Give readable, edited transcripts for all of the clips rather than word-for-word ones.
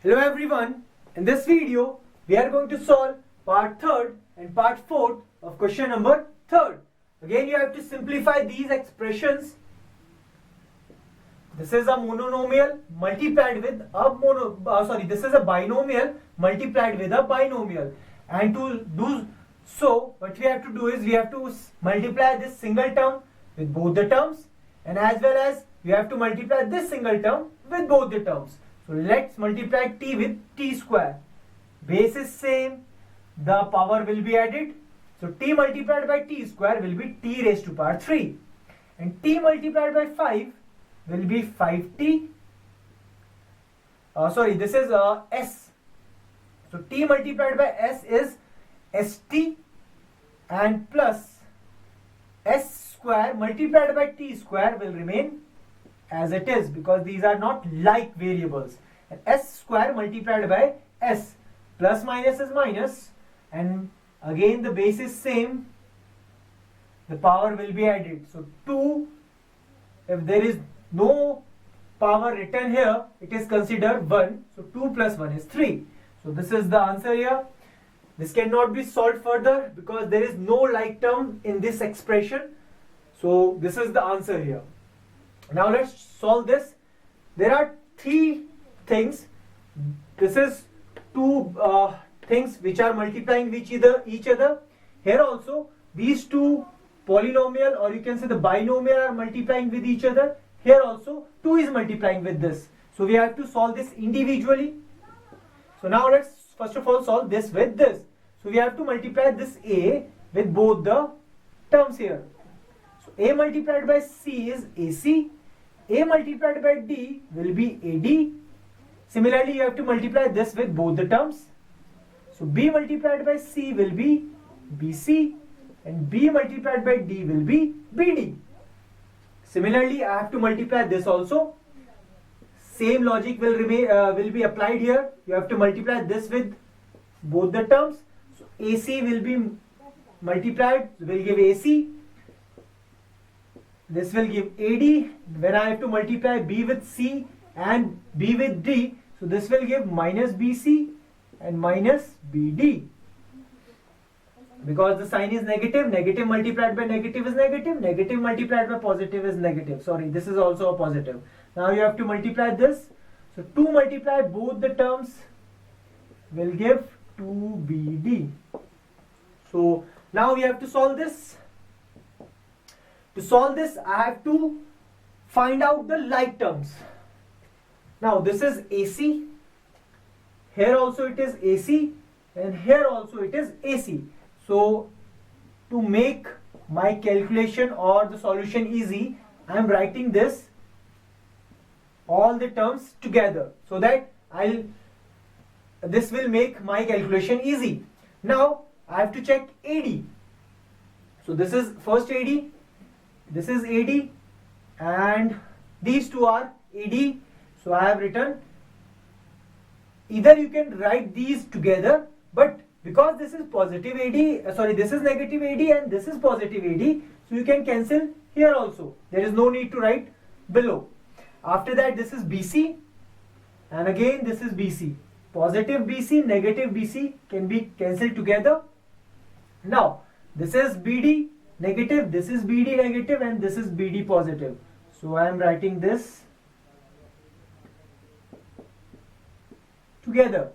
Hello everyone, in this video we are going to solve part 3rd and part 4th of question number 3rd. Again you have to simplify these expressions. This is a monomial multiplied with a this is a binomial multiplied with a binomial, and to do so what we have to do is we have to multiply this single term with both the terms, and as well as we have to multiply this single term with both the terms. So let's multiply t with t square. Base is same, the power will be added. So t multiplied by t square will be t raised to power 3, and t multiplied by 5 will be 5t. This is s. So t multiplied by s is st, and plus s square multiplied by t square will remain as it is because these are not like variables. And s square multiplied by s, plus minus is minus, and again the base is same, the power will be added. So 2, if there is no power written here, it is considered 1. So 2 plus 1 is 3. So this is the answer here. This cannot be solved further because there is no like term in this expression. So this is the answer here. Now let's solve this. There are 3 things. This is 2 things which are multiplying with each other. Here also these 2 polynomial, or you can say the binomial, are multiplying with each other. Here also 2 is multiplying with this. So we have to solve this individually. So now let's first of all solve this with this. So we have to multiply this a with both the terms here. So a multiplied by c is ac. A multiplied by d will be AD. Similarly, you have to multiply this with both the terms. So B multiplied by C will be BC, and B multiplied by D will be BD. Similarly, I have to multiply this also. Same logic will be applied here. You have to multiply this with both the terms. So AC will be multiplied, will give AC. This will give AD. When I have to multiply B with C and B with D, so this will give minus BC and minus BD. Because the sign is negative, negative multiplied by negative is negative, negative multiplied by positive is negative. Sorry, this is also a positive. Now you have to multiply this. So 2 multiply both the terms will give 2BD. So now we have to solve this. To solve this, I have to find out the like terms. Now this is AC. Here also it is AC, and here also it is AC. So to make my calculation or the solution easy, I am writing this all the terms together so that this will make my calculation easy. Now I have to check AD. So this is first AD. This is AD, and these 2 are AD. So I have written, either you can write these together, but because this is positive AD, this is negative AD and this is positive AD, so you can cancel here also. There is no need to write below. After that, this is BC, and again this is BC. Positive BC, negative BC can be cancelled together. Now this is BD negative, this is BD negative, and this is BD positive. So I am writing this together.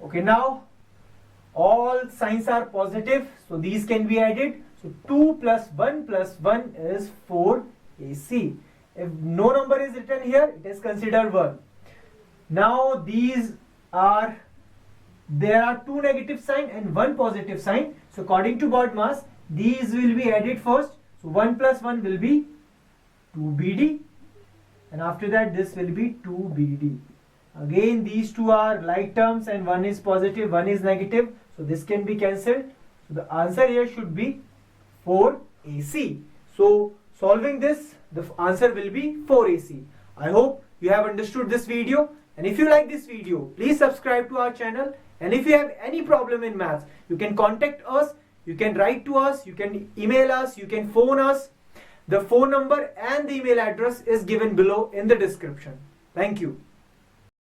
Okay, now all signs are positive, so these can be added. So 2 plus 1 is 4 AC. If no number is written here, it is considered 1. Now there are 2 negative sign and 1 positive sign. So according to BODMAS, these will be added first. So 1 plus 1 will be 2BD, and after that this will be 2BD. Again these 2 are like terms, and 1 is positive, 1 is negative, so this can be cancelled. So the answer here should be 4AC. So solving this, the answer will be 4AC. I hope you have understood this video, and if you like this video, please subscribe to our channel. And if you have any problem in maths, you can contact us, you can write to us, you can email us, you can phone us. The phone number and the email address is given below in the description. Thank you.